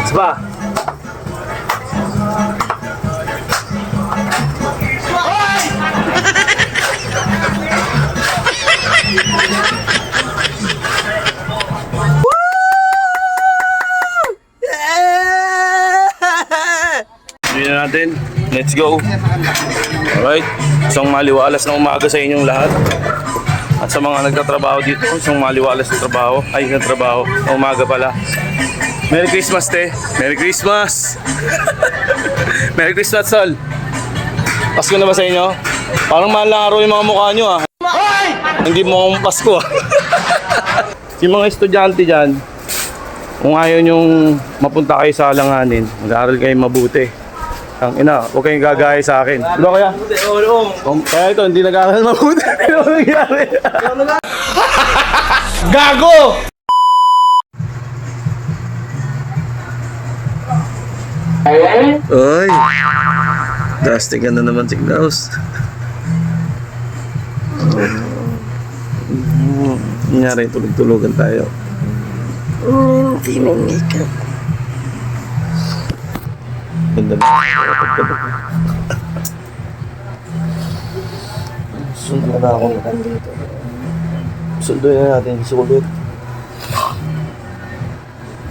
Spa. Hindi na natin. Let's go. Alright. Isang maliwalas na umaga sa inyong lahat. At sa mga nagtatrabaho dito, isang maliwalas na trabaho. Ay, na trabaho. Umaga pala. Merry Christmas, te. Merry Christmas. Merry Christmas, Sol. Pasko na ba sa inyo? Parang mahal na araw yung mga mukha nyo, ah. Hindi mo akong Pasko, ah. Yung mga estudyante dyan, kung ayaw nyong mapunta kayo sa alanganin, mag-aaral kayo mabuti. Ang ina, huwag kayong gagaya sa akin. Ano kaya? Kaya ito, hindi nag-aaral mabuti. Ano nangyari? Gago! Oy! Dusty ka na naman, Signaus. Nangyari, tulog-tulogan tayo. Hindi may makeup. Ganda na. Sundo na ako. Sundo na natin. Sulit.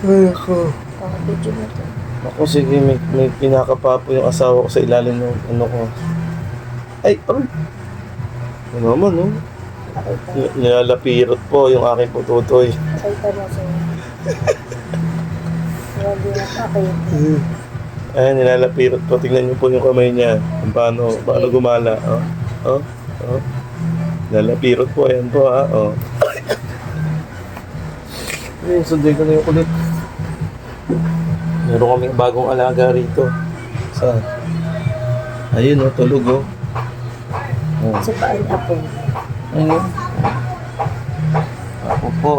Ay, ako. Pakapidyo mo ito. Ako, sige. May pinakapapo yung asawa ko sa ilalim ng ano ko. Ay, aray. Ano naman, no? Nilalapirot po yung aking pututoy. Nakita mo sa'yo. Hindi na pakita. Ayan, nilalapirot po. Tingnan niyo po yung kamay niya. Kung paano gumala. Oh. Nilalapirot po. Ayan po, ha. Oh. Ayun, sunday ko na yung kulit. Meron kaming bagong alaga rito. Saan? Ayun, oh. Tulog, oh. Sa paan apo. Ayun. Ako po.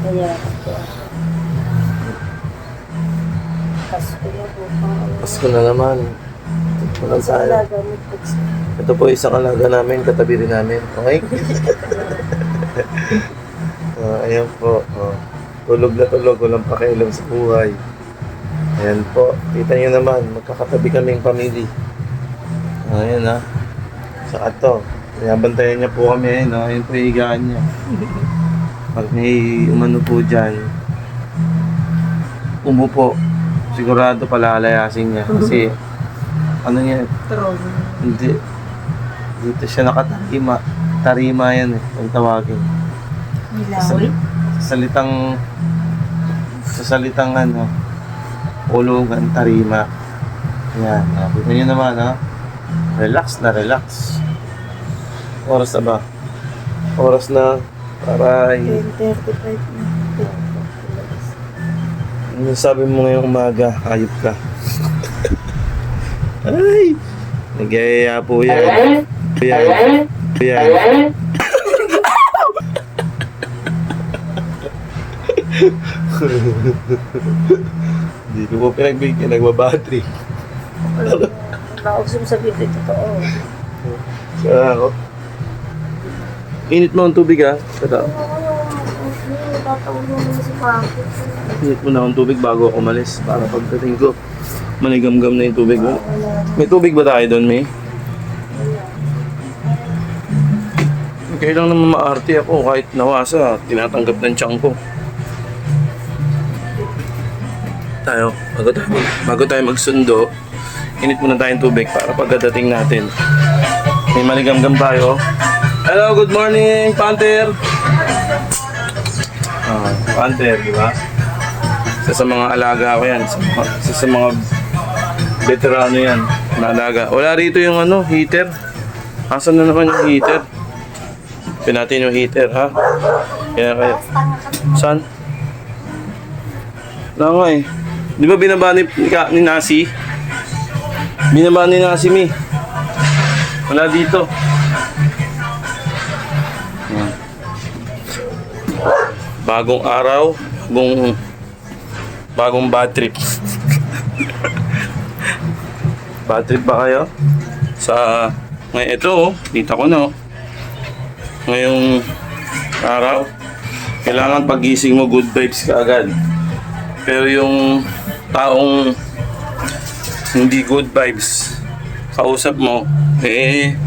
Kaya ito. Pasko na po. Pasko na naman. Walang Sa tayo. alaga mo po. Ito po isang alaga namin, katabi rin namin. Okay? Ayan po. Tulog na tulog, walang pakialam sa buhay. Ayan po. Kita nyo naman, magkakatabi kaming pamilya. Ayan, ha. Saka to. Binabantayan niya po kami. Ayan po yung higaan niya. Pag may umano po dyan, umupo. Sigurado palalayasin niya. Kasi, ano niya, hindi. Dito siya nakatarima. Tarima yan eh, ang tawagin. Nilawi? Sa salitang ano, ulugan, tarima. Yan, kita nyo naman, ha? Relax na relax. Oras na ba? Oras na para 10:35 na. ano sabi mo ngayong umaga? Ayop ka. Ay! Nagyayaya po yan. Yan. Hindi ko po pinagbigyan. Nagbabattery. Nausap sa bibig. Totoo. Kaya ako. Init mo ang tubig, ha? Tata. Tatawag mo na si Paco. Init mo na ang tubig bago ako umalis. Para pagdating ko, manigamgam na yung tubig mo. May tubig ba tayo doon, May? Kailang naman maarte ako kahit nawasa. Tinatanggap ng tiyan ko. Bago tayo magsundo, init muna tayong tubig para pagdating natin. May maligamgam tayo. Hello, good morning, Panther! Panther, di ba? Isa sa mga alaga ko yan. Isa sa mga veterano yan na alaga. Wala rito yung ano, heater. Asan na naman yung heater? Pinatin yung heater, ha? Kaya kayo. Saan? Wala nga eh. Di ba binaba ni Nasi? Binaba ni Nasi, Mi. Wala dito. Bagong araw, bagong bad trip. Bad trip ba kayo? Ngayon ito, dito ko na. Ngayong araw, kailangan pagising mo good vibes ka agad. Pero yung taong hindi good vibes, kausap mo,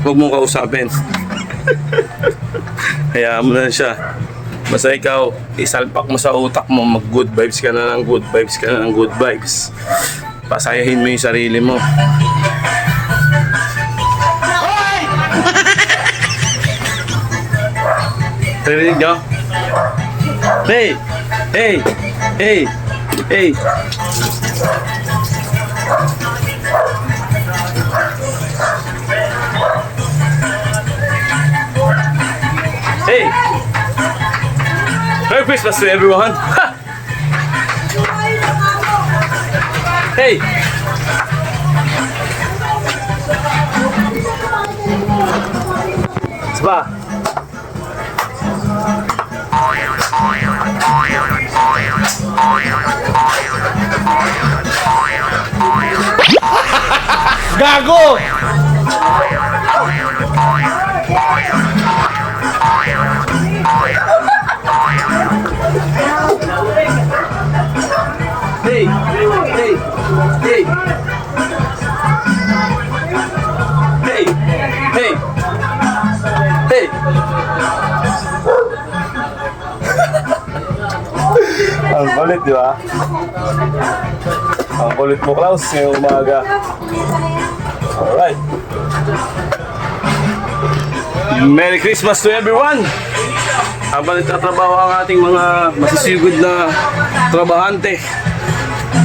huwag mong kausapin. Hayaan mo na siya. Basta ikaw, isalpak mo sa utak mo, mag good vibes ka na ng good vibes ka na ng good vibes. Pasayahin mo yung sarili mo. Narinig nyo? Hey! Hey! Hey! Hey! Hey! Merry Christmas to everyone! Ha! Hey! Saba! Gago! Hey! Hey! Hey! Hey! Hey! Hey! Ang kulit, di ba? Ang kulit mo, Klaus, ngayong umaga. Alright. Merry Christmas to everyone! Habang nagtatrabaho ang ating mga masisigod na trabahante.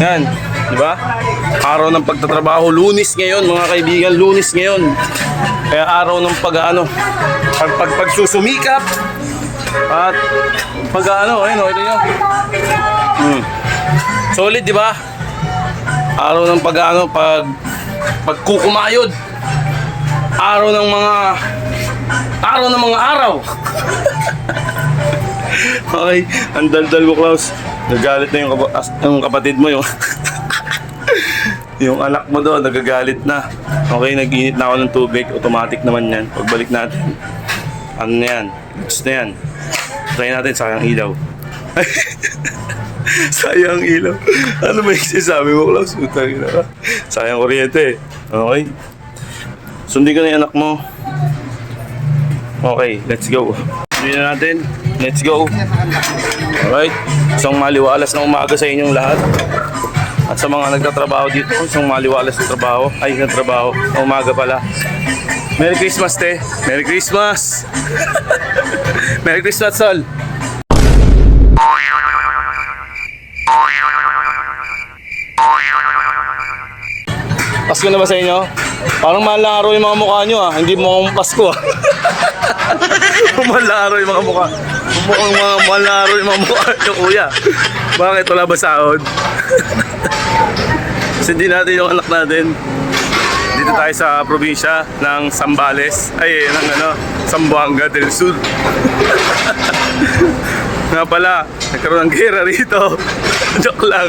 Yan, di ba? Araw ng pagtatrabaho, Lunes ngayon, mga kaibigan, Lunes ngayon. Kaya araw ng pagsusumikap at ayun, ito nyo. Solid, di ba? Araw ng pagkukumayod. Araw ng mga araw. Okay, ang daldal mo, Klaus. Nagagalit na yung kapatid mo, yung yung anak mo doon, nagagalit na. Okay, nag-init na ako ng tubig. Automatic naman yan. Pagbalik natin, ano na yan? Gusto na yan. Try natin, sayang ilaw. Sayang ilaw. Ano ba yung sinasabi mo, Klaus? Sayang kuryente. Okay. Sundin ko na yung anak mo. Okay, let's go. Sundin na natin. Let's go. Alright. Isang maliwalas na umaga sa inyong lahat. At sa mga nagtatrabaho dito, isang maliwalas na trabaho. Ay, na trabaho. Umaga pala. Merry Christmas, te. Merry Christmas. Merry Christmas, Sol. Pasko na ba sa inyo? Parang mahal na araw yung mga mukha nyo ah. Hindi mo akong Pasko ah. Mahal na araw yung mga mukha. Mukhang mahal na araw yung mga mukha nyo, kuya. Bakit? Wala ba sahod? Sundin natin yung anak natin. Dito tayo sa probinsya ng Zambales. Ay, Zamboanga del Sur. Nga pala, nagkaroon ng gera rito. Joke lang.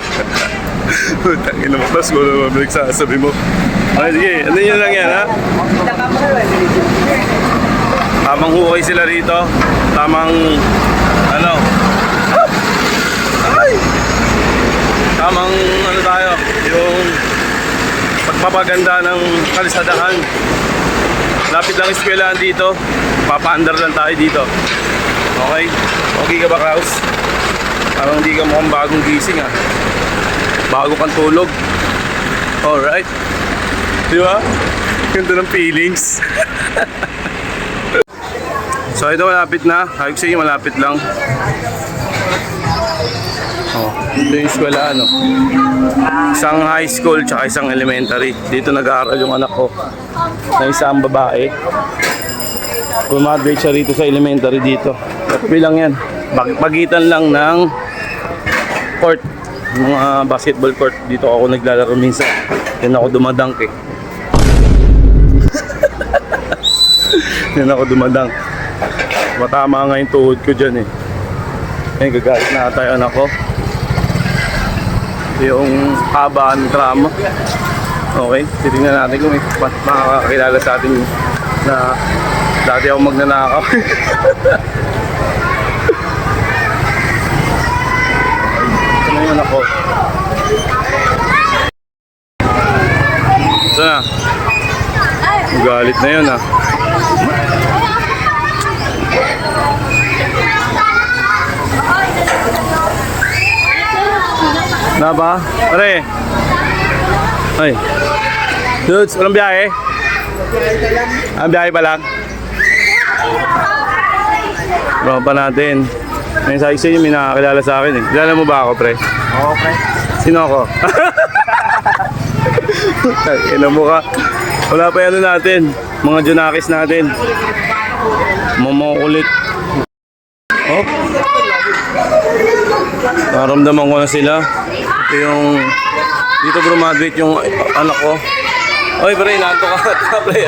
Tangin naman, Pasko naman nagsasabi mo. Okay, sige, ano yun lang yan, ha? Tamang hukay sila rito. Tamang, tamang, tayo, yung pagpapaganda ng kalisadahan. Lapit lang eskwelahan dito. Papaandar lang tayo dito. Okay? Okay ka ba, Klaus? Parang hindi ka mukhang bagong gising, ha? Bago kang tulog. Alright. Di ba? Ganda ng feelings. So ito malapit na. Hayop sa inyo malapit lang. Oh, ito yung eskwela Isang high school tsaka isang elementary. Dito nag-aaral yung anak ko. Na isang babae. Gumagraduate siya rito sa elementary dito. Bilang yan. Pagitan lang ng court. Mga basketball court. Dito ako naglalaro minsan. Yan ako dumadunk eh. Yan ako dumadunk. Matama nga yung tuhod ko dyan eh. Ayun, gagalit na ata yung anak ko. Yung haba ng drama. Okay, titignan natin kung may makakakilala sa atin na dati ako magnanakaw. na yung anak ko. Saan na? Galit na yun ah. Na ba? Pare. Ay. Dudes, walang biyahe? Ang biyahe pa lang? Bro pa natin. May sa isa yung may nakakilala sa akin eh. Kilala mo ba ako, pre? Oo, pre. Sino ako? Ilan mo ka? Wala pa yung ano natin. Mga Junakis natin. Mamakulit. Oh. Naramdaman ko na sila. Ito yung... Dito graduate yung anak ko. Oy, pre, nanto ka, pre.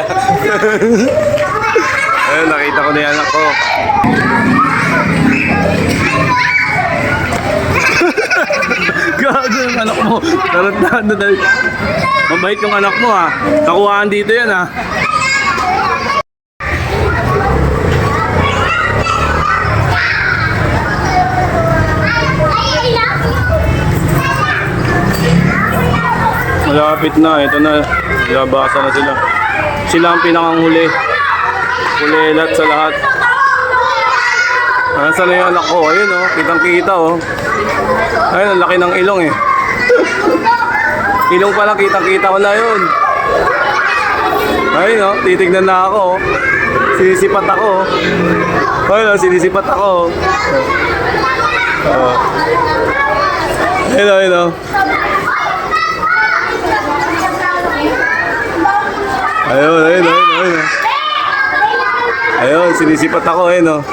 Ayun, nakita ko na yung anak ko. Gago yung anak mo. Tarantado na. Mabait yung anak mo ha. Nakuhaan dito yan ha. Malapit na. Ito na. Labasa na sila. Sila ang pinakang-huli. Hulilat sa lahat. Nasaan na yung anak ko? Ayun oh. Kitang-kita oh. Ayun, ang laki ng ilong eh. Ilong pala, kitang-kita ko na yun. Ayun oh, titignan na ako oh. Sinisipat ako oh. Ayun oh, sinisipat ako oh. Ayun oh, ayun oh. Ayun, ayun, ayun, ayun. Ayun, sinisipat ako ayun oh.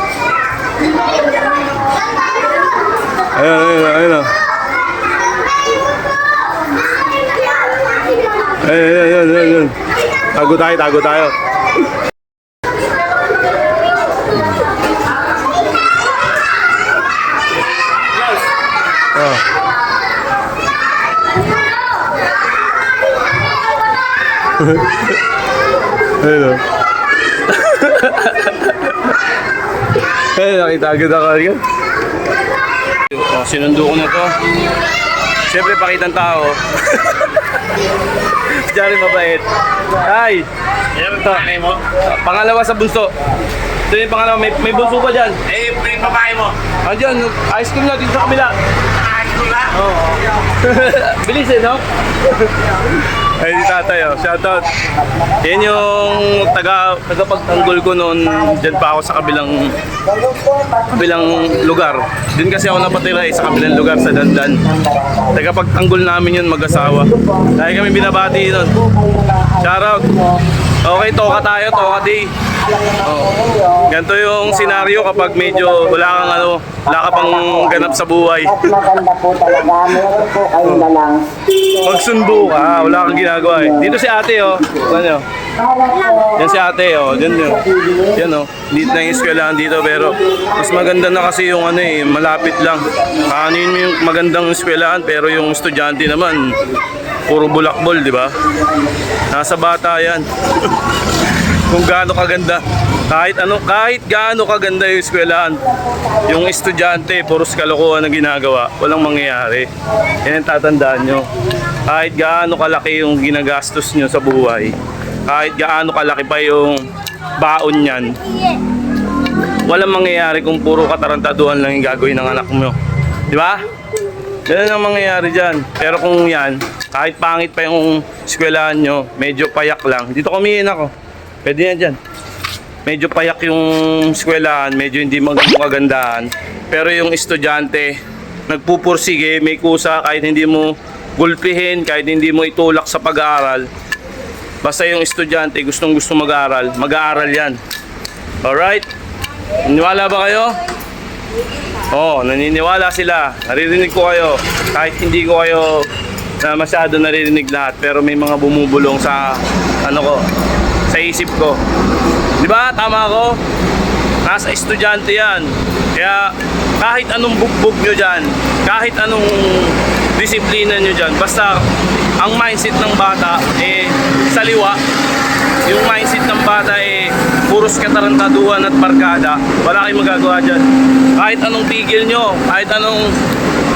Ayun, ayun, ayun oh. Ayun, ayun, ayun, ayun. Tago tayo, tago tayo. Oh. Ayun oh. Ayun, nakitago na ka rin. Oh, sinundo ko na to. Siyempre, pakitang tao. Si Jari mabait. Ay! Yan ang tanay mo. Pangalawa sa bunso. Ito yung pangalawa. May bunso pa dyan. Eh, yung babae mo. Andyan, ice cream na dito sa kabila. Ayos mo na. Oo. Bilis eh, no? Ay, si tatay, oh. Shoutout. Yan yung tagapagtanggol ko noon. Diyan pa ako sa kabilang lugar. Din kasi ako napatira sa kabilang lugar sa Dandan. Tagapagtanggol namin yun mag-asawa. Dahil kami binabati nun. Shoutout. Okay, toka tayo, toka day. Oh. Ganito yung senaryo kapag medyo wala kang wala ka pang ganap sa buhay. Maganda po talaga. Meron po kayo na lang. Magsundo ka, wala kang ginagawa eh. Dito si ate oh. Ano? Yan si ate oh. Yan yun. Yan oh. Dito na yung eskwelahan dito pero mas maganda na kasi yung malapit lang. Kanin mo yung magandang eskwelahan pero yung estudyante naman puro bulakbol, di ba? Nasa bata yan. Kung gaano kaganda. Kahit gaano kaganda yung eskwelahan, yung estudyante, puros kalokohan ang ginagawa, walang mangyayari. Yan ang tatandaan nyo. Kahit gaano kalaki yung ginagastos nyo sa buhay, kahit gaano kalaki pa yung baon nyan, walang mangyayari kung puro katarantaduhan lang yung gagawin ng anak mo. Di ba? Yan ang mangyayari dyan. Pero kung yan, kahit pangit pa yung eskwelahan nyo, medyo payak lang. Dito kumiin ako. Pwede yan dyan. Medyo payak yung eskwelahan, medyo hindi magandaan. Pero yung estudyante, nagpupursige, may kusa, kahit hindi mo gulpihin, kahit hindi mo itulak sa pag-aaral. Basta yung estudyante, gustong-gusto mag-aaral, mag-aaral yan. Alright? Naniwala ba kayo? Oo, naniniwala sila. Naririnig ko kayo. Kahit hindi ko kayo na masyado naririnig lahat, pero may mga bumubulong sa sa isip ko. Di ba? Tama ako? Nasa estudyante yan. Kaya kahit anong bugbog nyo dyan, kahit anong disiplina nyo dyan, basta ang mindset ng bata saliwa. Yung mindset ng bata puros katarantaduhan at barkada, wala kayong magagawa dyan. Kahit anong pigil nyo, kahit anong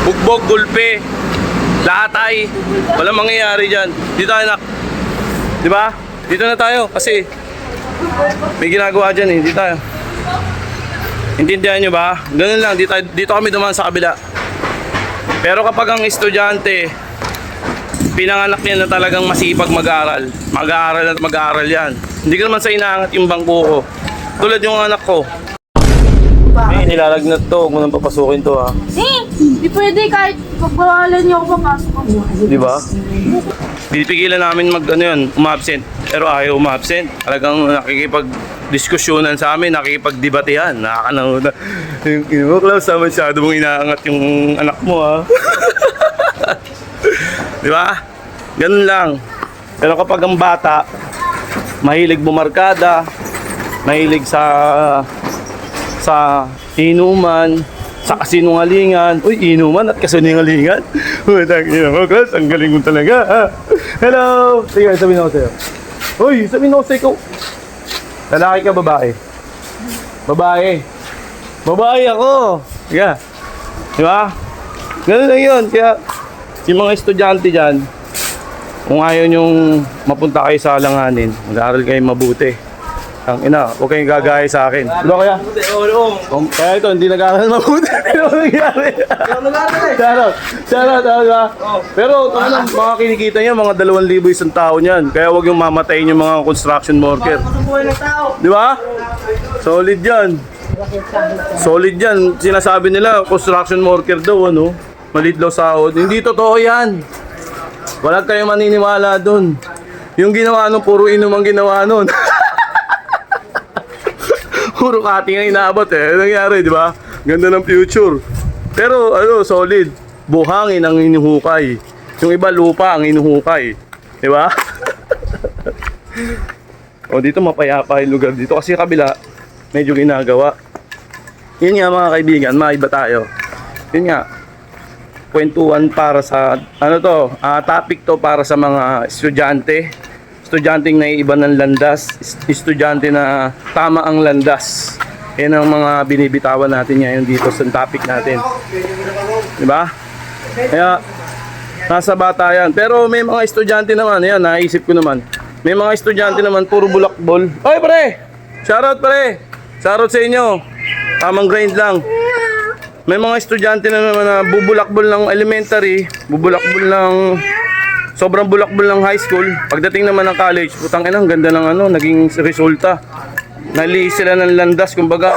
bugbog, gulpe, latay. Walang mangyayari dyan. Dito tayo, nak. Di ba? Dito na tayo kasi may ginagawa dyan eh. Dito tayo. Intindihan nyo ba? Ganun lang. Dito kami dumaan sa kabila. Pero kapag ang estudyante, pinanganak niya na talagang masipag mag-aaral. Mag-aaral at mag-aaral yan. Hindi ko naman sa inaangat yung bangko ko. Tulad yung anak ko. May nilalagnat to. Huwag mo nang papasukin to ha. Di pwede kahit pagbawalan niyo ako papasok ako. Di ba? Pipigilan namin umabsent. Pero ayaw umabsent. Talagang nakikipag-diskusyonan sa amin, nakikipag-debatehan. Nakakanood na. Yung Klaus, masyado mong inaangat yung anak mo ha. Di ba? Ganun lang. Pero kapag ang bata, mahilig bumarkada, mahilig sa inuman, sa kasinungalingan. Uy, inuman at kasinungalingan. Uy, tangina mo, Klaus, ang galing mo talaga. Ha? Hello! Sige, sabihin ako sa'yo. Uy, sabihin ako sa'yo. Lalaki ka, babae? Babae. Babae ako. Sige. Di ba? Ganun lang yun. Kaya, yung mga estudyante dyan, kung ayaw nyong mapunta kayo sa alanganin, mag-aaral kayo mabuti. Ang ina, huwag kayong gagaya sa akin. Ano kaya? Kaya ito, hindi nag-aaral mabuti. Ano nangyari? Charot, ba? Pero, mga kinikita niya, mga 2,000 isang tao niyan. Kaya huwag yung mamatayin yung mga construction worker. Di ba? Solid yan. Solid yan. Sinasabi nila, construction worker daw, ano? Malit daw sahod. Hindi totoo yan. Wala kayong maniniwala dun. Yung ginawa nun, puro inom ang ginawa nun. Puro cutting ang inaabot eh. Ano nangyari, di ba? Ganda ng future. Pero solid. Buhangin ang inuhukay. Yung iba lupa ang inuhukay. Di ba? O dito mapayapa yung lugar dito kasi kabila medyo ginagawa. Yun nga mga kaibigan, maiba tayo. Yun nga. Kwentuhan para sa topic to para sa mga estudyante. Estudyanteng naiiba ng landas, estudyante na tama ang landas. Yan ang mga binibitawan natin ngayon dito sa topic natin. Diba? Kaya, nasa bata yan. Pero may mga estudyante naman, yan, naisip ko naman. May mga estudyante naman, puro bulakbol. Oy, pre! Shoutout, pre! Shoutout sa inyo. Tamang grind lang. May mga estudyante na naman na bubulakbol ng elementary, bubulakbol ng sobrang bulakbol ng high school. Pagdating naman ng college, putang ina, ang ganda ng naging resulta. Naliis sila ng landas, kumbaga,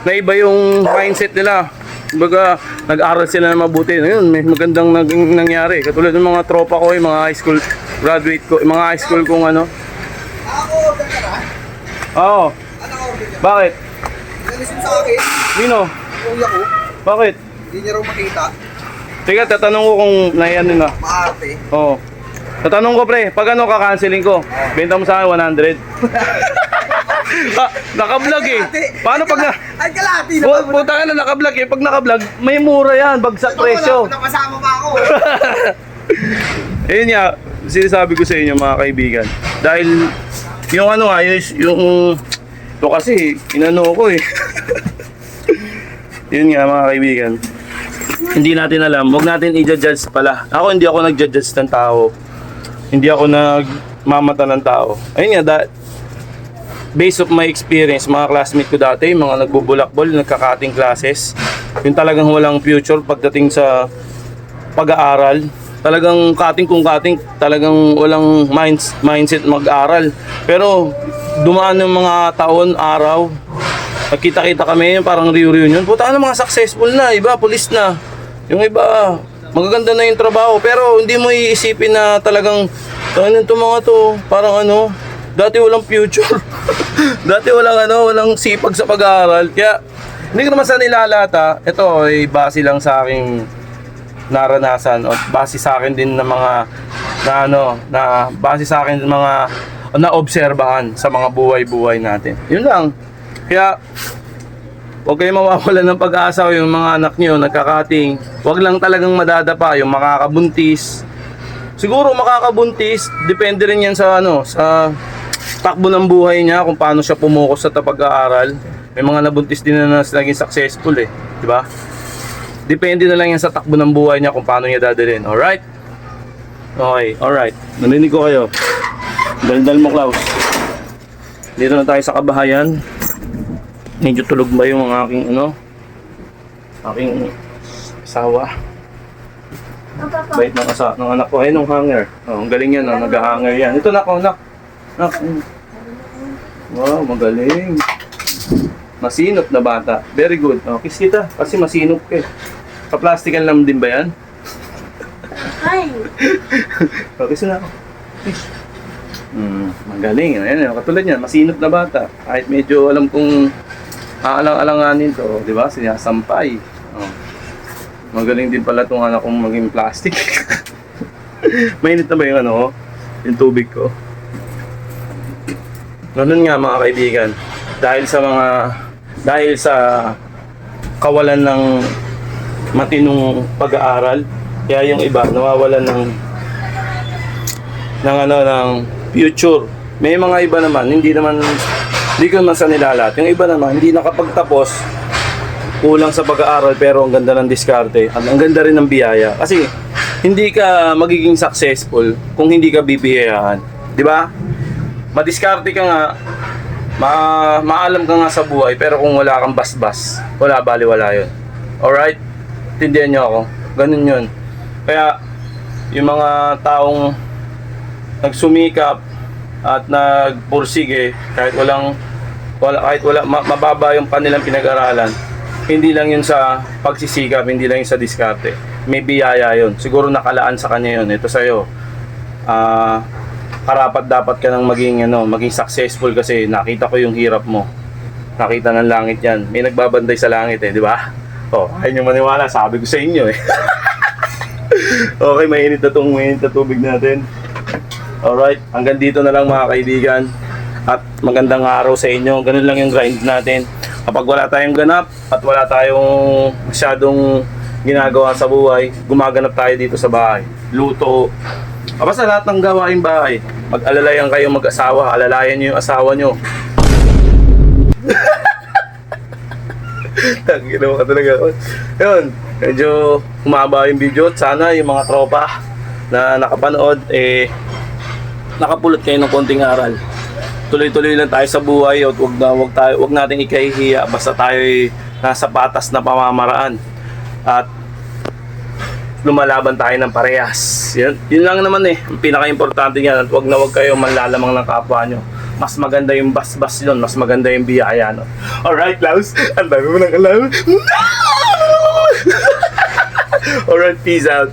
naiba yung mindset nila. Kumbaga, nag-aral sila na mabuti. Ayun, may magandang nangyari. Katulad ng mga tropa ko, yung mga high school graduate ko, yung mga high school kong ano. Oo. Bakit? Nalisin sa akin, Nino? kuya ko, Bakit? hindi niya raw makita, Teka, tatanong ko kung naiyan nila. maarte. Oo. Tatanong ko pre, pag kakanceling ko, benta mo sa akin 100. Naka-vlog eh. Paano pag na... Ay, kalati naman. Punta ka na naka-vlog eh. Pag naka-vlog, may mura yan. Bagsak presyo. Napasama pa ako. Ayun nga, sinasabi ko sa inyo mga kaibigan. Dahil yung yung... Ito kasi, inano ko eh. Yun nga mga kaibigan. Hindi natin alam, huwag natin i-judge pala. Ako hindi ako nag-judge ng tao. Hindi ako nagmamata ng tao. Ayun nga, based of my experience, mga classmate ko dati, mga nagbubulakbol, nagkakating classes, yung talagang walang future pagdating sa pag-aaral. Talagang cutting kung cutting, talagang walang mindset mag-aaral. Pero dumaan yung mga taon, araw, nagkita-kita kami, parang reunion. Puta ano, mga successful na, iba, police na. Yung iba, magaganda na yung trabaho. Pero hindi mo iisipin na talagang, ano itong mga to, parang dati walang future. Dati walang sipag sa pag-aaral. Kaya, hindi ko naman sa nilalata. Ito ay base lang sa aking naranasan o base sa akin din ng mga base sa akin ng mga naobserbahan sa mga buhay-buhay natin. Yun lang. Kaya, huwag kayong mawawalan ng pag-asa o yung mga anak nyo nagkakating. Huwag lang talagang madadapa yung makakabuntis. Siguro makakabuntis, depende rin yan sa sa takbo ng buhay niya kung paano siya pumukus sa pag-aaral. May mga nabuntis din na naging successful eh, di ba? Depende na lang yan sa takbo ng buhay niya kung paano niya dadalhin. Alright? Okay, alright. Narinig ko kayo. Daldal mo, Klaus. Dito na tayo sa kabahayan. Medyo tulog ba yung aking aking asawa? Bait ng anak ko. Ayun, nung hanger. Oh, ang galing yan, nag-hanger yan. Ito, nak. Wow, magaling. Masinop na bata. Very good. Oh, kiss kita. Kasi masinop ka eh. Ka-plastical lang din ba yan? Ay! Oh, kiss na ako. Kiss. Magaling. Ayan, katulad yan. Masinop na bata. Kahit medyo alam kong aalang-alanganin to. Di ba? Sinasampay. Oh. Magaling din pala itong anak kong maging plastic. Mainit na ba yung yung tubig ko? Ganun nga mga kaibigan. Dahil sa kawalan ng matinong pag-aaral, kaya yung iba nawawalan ng future. May mga iba naman, hindi ko naman sa nilalat. Yung iba naman, hindi nakapagtapos, kulang sa pag-aaral pero ang ganda ng diskarte at ang ganda rin ng biyaya. Kasi hindi ka magiging successful kung hindi ka bibiyayahan. Di ba? Madiskarte ka nga, maalam ka nga sa buhay, pero kung wala kang basbas, wala baliwala yun. Alright? Tindihan nyo ako. Ganun yun. Kaya, yung mga taong nagsumikap at nagpursige, kahit mababa yung kanilang pinag-aralan, hindi lang yun sa pagsisikap, hindi lang yun sa diskarte. May biyaya yun. Siguro nakalaan sa kanya yun. Ito sa'yo. Karapat dapat ka nang maging successful kasi nakita ko yung hirap mo. Nakita ng langit yan. May nagbabanday sa langit di ba? Oh, ayun yung maniwala. Sabi ko sa inyo Okay, mainit na tubig natin. Alright, hanggang dito na lang mga kaibigan. At magandang araw sa inyo. Ganun lang yung grind natin. Kapag wala tayong ganap at wala tayong masyadong ginagawa sa buhay, gumaganap tayo dito sa bahay. Luto. Basta lahat ng gawaing bahay. Mag-alalayan kayo mag-asawa. Alalayan nyo yung asawa nyo. Tangina mo ka talaga. Yun, medyo humaba yung video. Sana yung mga tropa na nakapanood, nakapulot kayo ng konting aral. Tuloy-tuloy lang tayo sa buhay at wag nating ikahihiya basta tayo nasa patas na pamamaraan at lumalaban tayo ng parehas. Yun lang naman ang pinaka-importante niyan at wag kayo manlalamang ng kapwa nyo. Mas maganda yung basbas yun, mas maganda yung biyaya no. Alright, Klaus, ang dami mo ng alam. No! Alright, peace out.